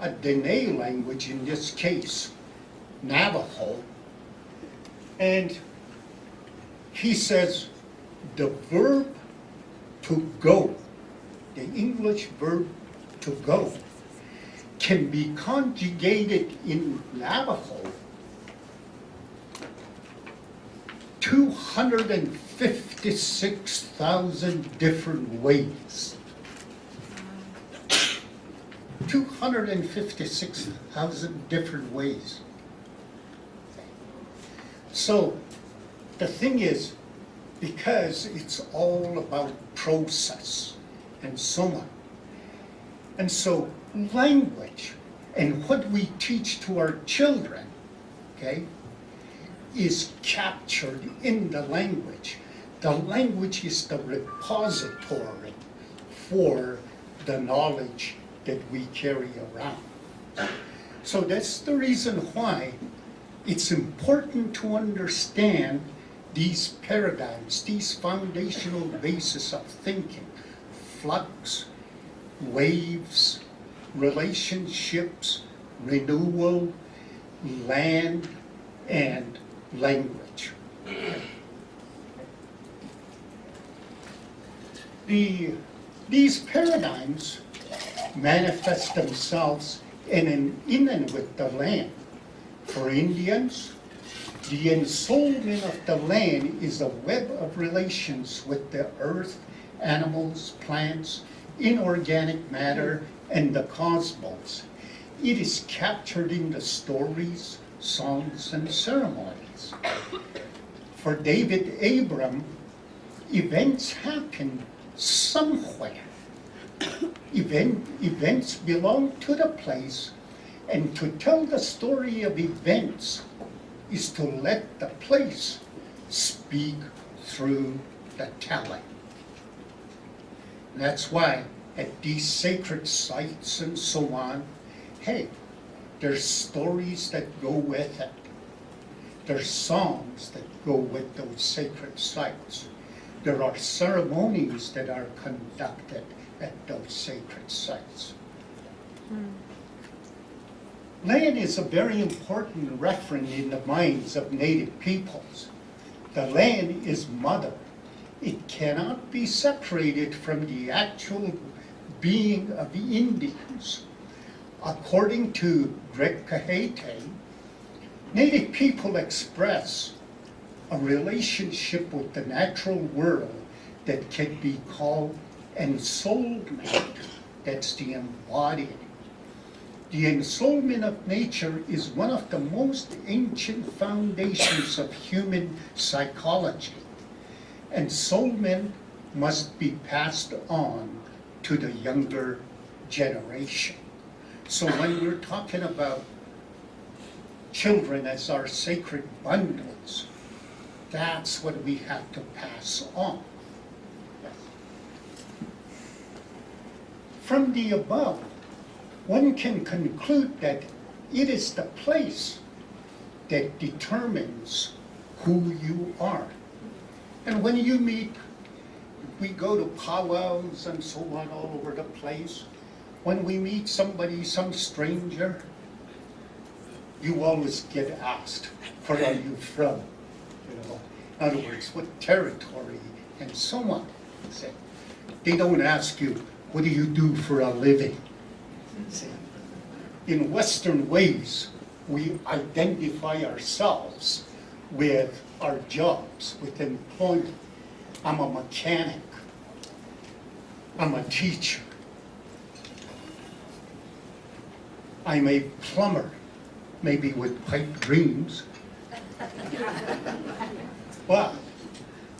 a Dene language, in this case, Navajo, and he says the verb to go, the English verb to go, can be conjugated in Navajo 256,000 different ways. 256,000 different ways. So the thing is, because it's all about process and so on, and so language and what we teach to our children, okay, is captured in the language. The language is the repository for the knowledge that we carry around. So that's the reason why it's important to understand these paradigms, these foundational bases of thinking: flux, waves, relationships, renewal, land, and language. These paradigms manifest themselves in and with the land. For Indians, the ensoulment of the land is a web of relations with the earth, animals, plants, inorganic matter, and the cosmos. It is captured in the stories, songs, and ceremonies. For David Abram, events happen somewhere. Events belong to the place, and to tell the story of events is to let the place speak through the telling. That's why at these sacred sites and so on, hey, there's stories that go with it. There's songs that go with those sacred sites. There are ceremonies that are conducted at those sacred sites. Land is a very important referent in the minds of Native peoples. The land is mother. It cannot be separated from the actual being of the Indians. According to Greg Kahete, Native people express a relationship with the natural world that can be called ensoulment. That's the embodied. The ensoulment of nature is one of the most ancient foundations of human psychology. Ensoulment must be passed on to the younger generation. So when we're talking about children as our sacred bundles, that's what we have to pass on. From the above, one can conclude that it is the place that determines who you are. And when you meet, we go to powwows and so on all over the place. When we meet somebody, some stranger, you always get asked, where are you from? You know, in other words, what territory, and so on. They don't ask you, what do you do for a living? In Western ways, we identify ourselves with our jobs, with employment. I'm a mechanic. I'm a teacher. I'm a plumber, maybe with pipe dreams. But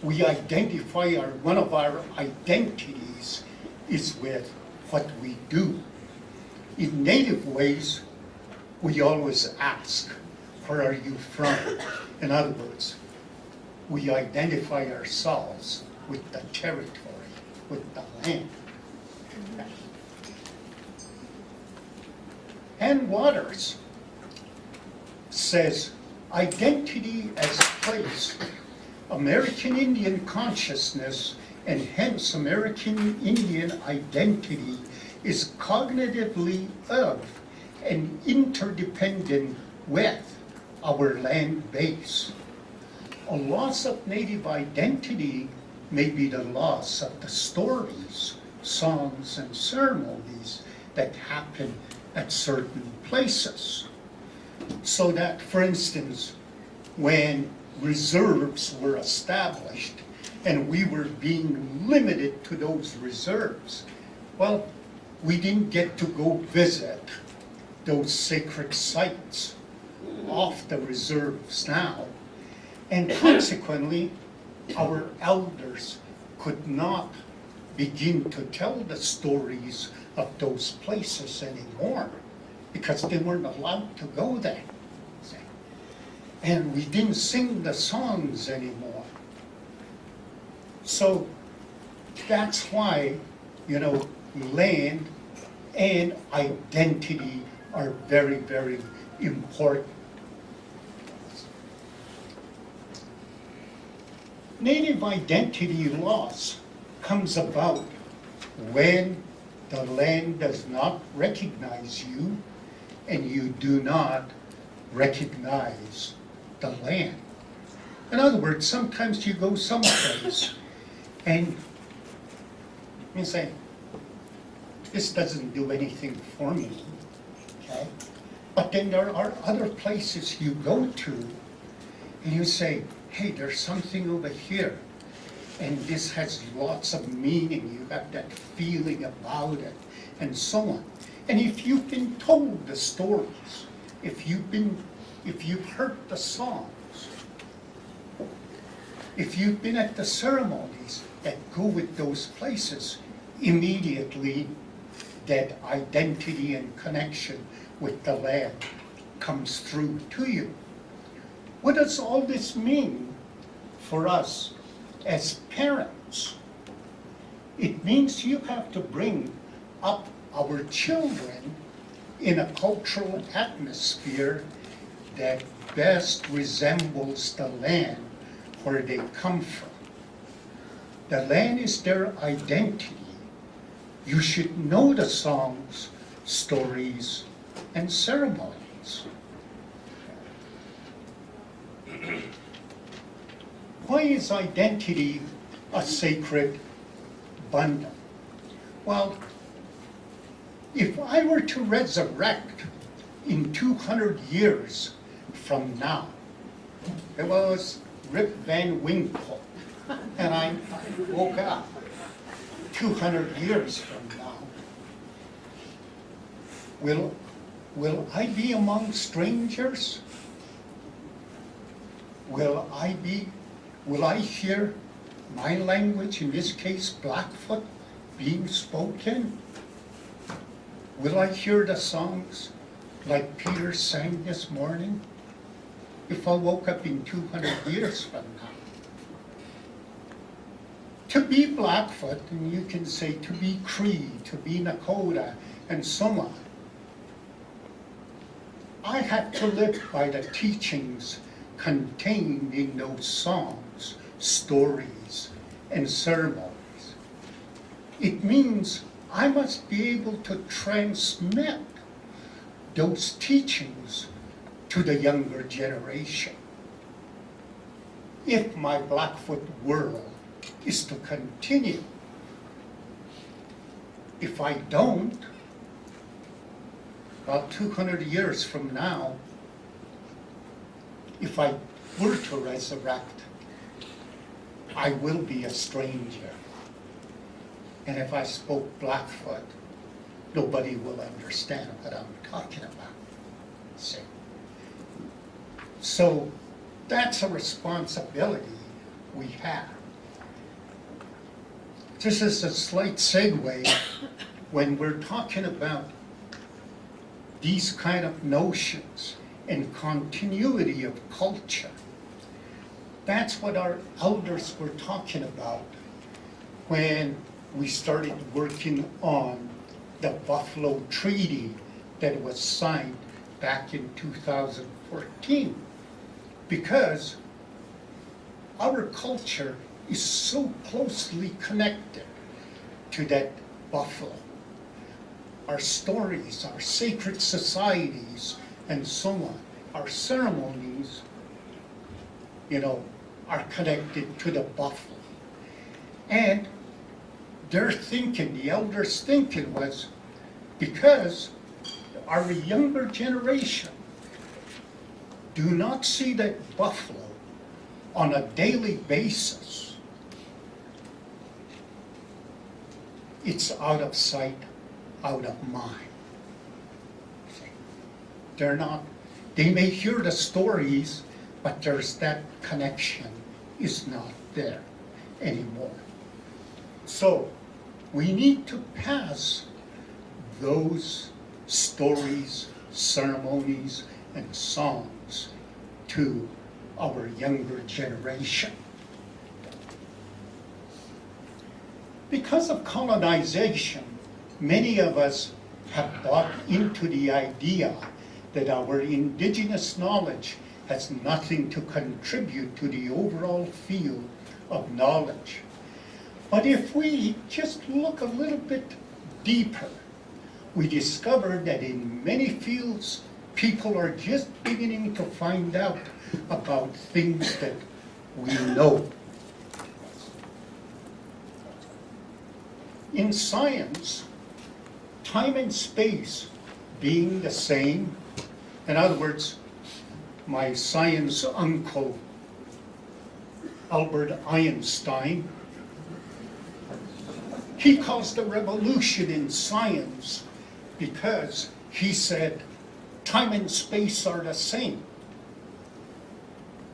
we identify one of our identities is with what we do. In Native ways, we always ask, where are you from? In other words, we identify ourselves with the territory, with the land. Ann Waters says, identity as place, American Indian consciousness, and hence American Indian identity, is cognitively of and interdependent with our land base. A loss of native identity may be the loss of the stories, songs, and ceremonies that happen at certain places. So that, for instance, when reserves were established and we were being limited to those reserves, well, we didn't get to go visit those sacred sites off the reserves now. And consequently, our elders could not begin to tell the stories of those places anymore because they weren't allowed to go there. And we didn't sing the songs anymore. So that's why, land and identity are very, very important. Native identity loss comes about when the land does not recognize you and you do not recognize the land. In other words, sometimes you go someplace and you say, this doesn't do anything for me, okay? But then there are other places you go to and you say, hey, there's something over here, and this has lots of meaning. You got that feeling about it, and so on. And if you've been told the stories, if you've heard the songs, if you've been at the ceremonies that go with those places, immediately that identity and connection with the land comes through to you. What does all this mean for us as parents? It means you have to bring up our children in a cultural atmosphere that best resembles the land where they come from. The land is their identity. You should know the songs, stories, and ceremonies. Why is identity a sacred bundle? Well, if I were to resurrect in 200 years from now, it was Rip Van Winkle, and I woke up 200 years from now. Will I be among strangers? Will I hear my language, in this case Blackfoot, being spoken? Will I hear the songs like Peter sang this morning? If I woke up in 200 years from now. To be Blackfoot, and you can say to be Cree, to be Nakota, and so on. I have to live by the teachings contained in those songs, stories, and ceremonies. It means I must be able to transmit those teachings to the younger generation. If my Blackfoot world is to continue. If I don't, about 200 years from now, if I were to resurrect, I will be a stranger. And if I spoke Blackfoot, nobody will understand what I'm talking about. See? So that's a responsibility we have. This is a slight segue when we're talking about these kind of notions and continuity of culture. That's what our elders were talking about when we started working on the Buffalo Treaty that was signed back in 2014. Because our culture is so closely connected to that buffalo. our stories, our sacred societies, and so on, our ceremonies, are connected to the buffalo. And their thinking, the elders' thinking was, because our younger generation do not see that buffalo on a daily basis, it's out of sight, out of mind. They may hear the stories, but there's that connection is not there anymore. So we need to pass those stories, ceremonies, and songs to our younger generation. Because of colonization, many of us have bought into the idea that our indigenous knowledge has nothing to contribute to the overall field of knowledge. But if we just look a little bit deeper, we discover that in many fields, people are just beginning to find out about things that we know. In science, time and space being the same, in other words, my science uncle, Albert Einstein, he caused a revolution in science because he said time and space are the same.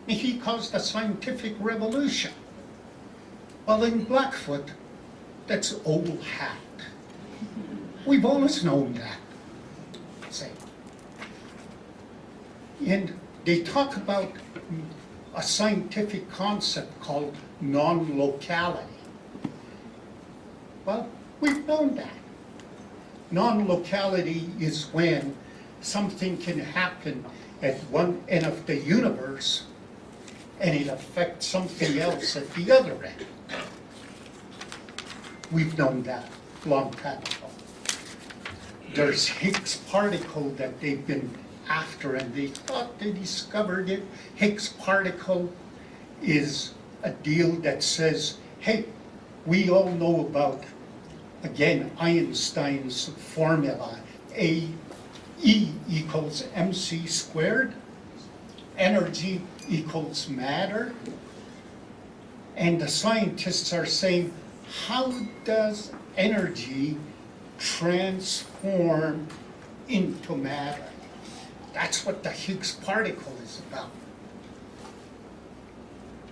He caused a scientific revolution. Well, in Blackfoot, that's old hat. We've always known that. Say. And they talk about a scientific concept called non-locality. Well, we've known that. Non-locality is when something can happen at one end of the universe and it affects something else at the other end. We've known that long time ago. There's Higgs particle that they've been after, and they thought they discovered it. Higgs particle is a deal that says, hey, we all know about, again, Einstein's formula, E equals mc squared, energy equals matter, and the scientists are saying, how does energy transform into matter? That's what the Higgs particle is about.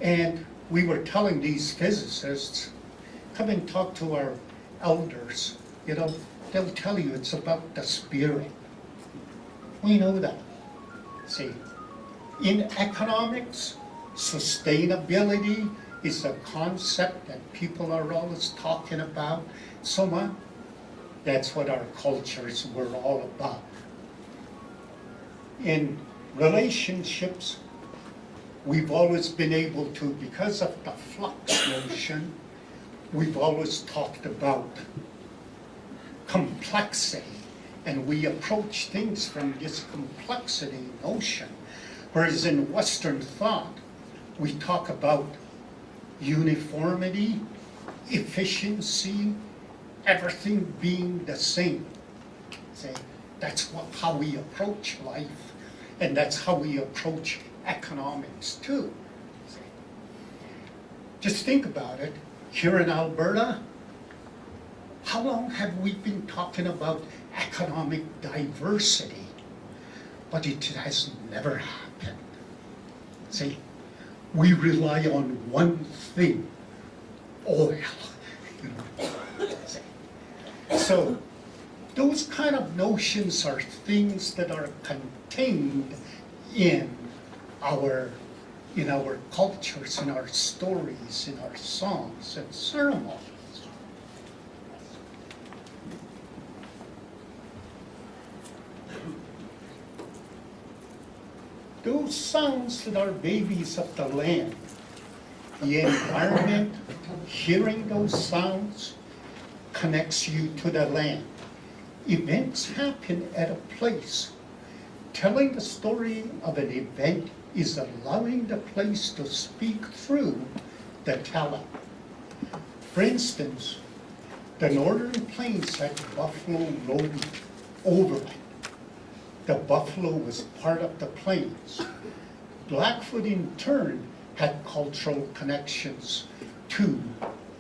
And we were telling these physicists, come and talk to our elders. They'll tell you it's about the spirit. We know that. See, in economics, sustainability is a concept that people are always talking about. So much. That's what our cultures were all about. In relationships, we've always been able to, because of the flux notion, we've always talked about complexity, and we approach things from this complexity notion. Whereas in Western thought, we talk about uniformity, efficiency, everything being the same. See, that's how we approach life, and that's how we approach economics too. See? Just think about it. Here in Alberta, how long have we been talking about economic diversity? But it has never happened. See, we rely on one thing, oil. So those kind of notions are things that are contained in our cultures, in our stories, in our songs and ceremonies. Those sounds that are babies of the land, the environment, hearing those sounds connects you to the land. events happen at a place, telling the story of an event is allowing the place to speak through the telling. For instance, the Northern Plains had buffalo roam over it. The buffalo was part of the plains. Blackfoot in turn had cultural connections to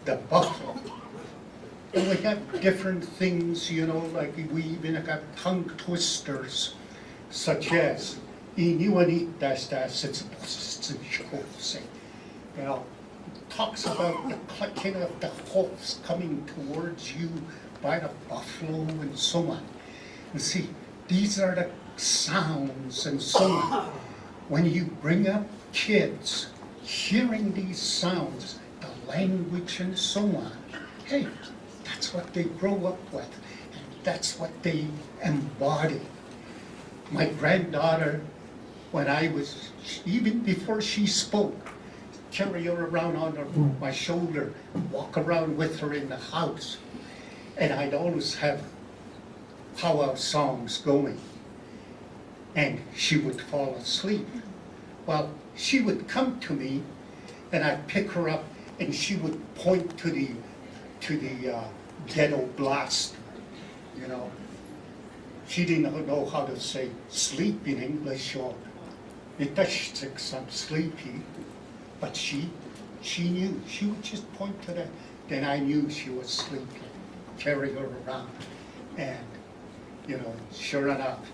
the buffalo. And we have different things, like we even got tongue twisters, such as talks about the clicking of the hoofs coming towards you by the buffalo and so on. You see, these are the sounds and so on. When you bring up kids hearing these sounds, the language and so on, hey, that's what they grow up with, and that's what they embody. My granddaughter, even before she spoke, carry her around on my shoulder, walk around with her in the house. And I'd always have powwow songs going. And she would fall asleep. Well, she would come to me, and I'd pick her up, and she would point to the ghetto blaster, She didn't know how to say sleep in English, or I'm sleepy. But she knew. She would just point to that. Then I knew she was sleeping, carry her around. And, sure enough,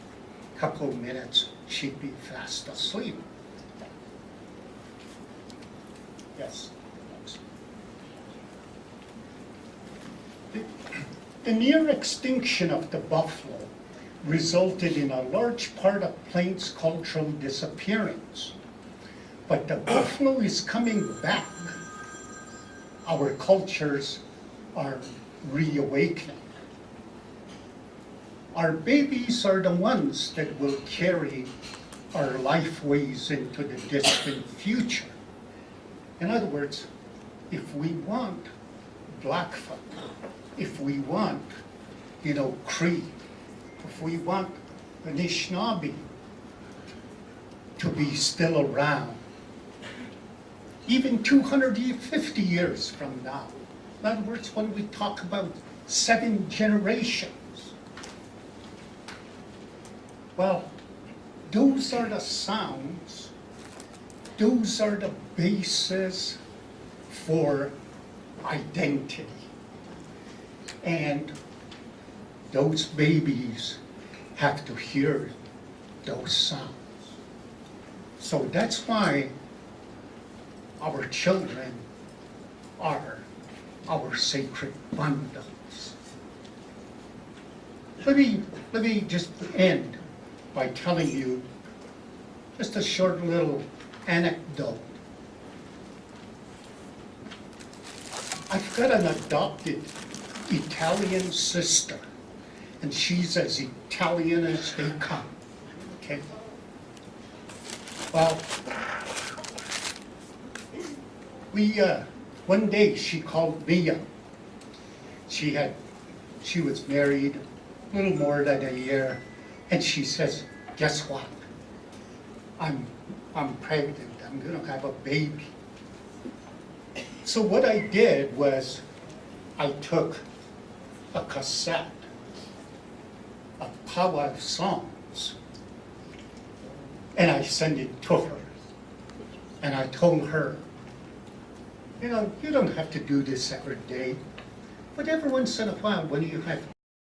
a couple of minutes, she'd be fast asleep. Yes. The near extinction of the buffalo resulted in a large part of Plains cultural disappearance. But the buffalo is coming back. Our cultures are reawakening. Our babies are the ones that will carry our lifeways into the distant future. In other words, if we want Blackfoot, if we want, Cree, if we want Anishinaabe to be still around, even 250 years from now. In other words, when we talk about 7 generations, well, those are the sounds, those are the basis for identity. And those babies have to hear those sounds. So that's why our children are our sacred bundles. Let me just end by telling you just a short little anecdote. I've got an adopted Italian sister, and she's as Italian as they come, okay? Well, one day she called me up. She was married a little more than a year, and she says, guess what? I'm pregnant, I'm gonna have a baby. So what I did was I took a cassette of powwow songs and I sent it to her. And I told her, you don't have to do this every day, but every once in a while when you have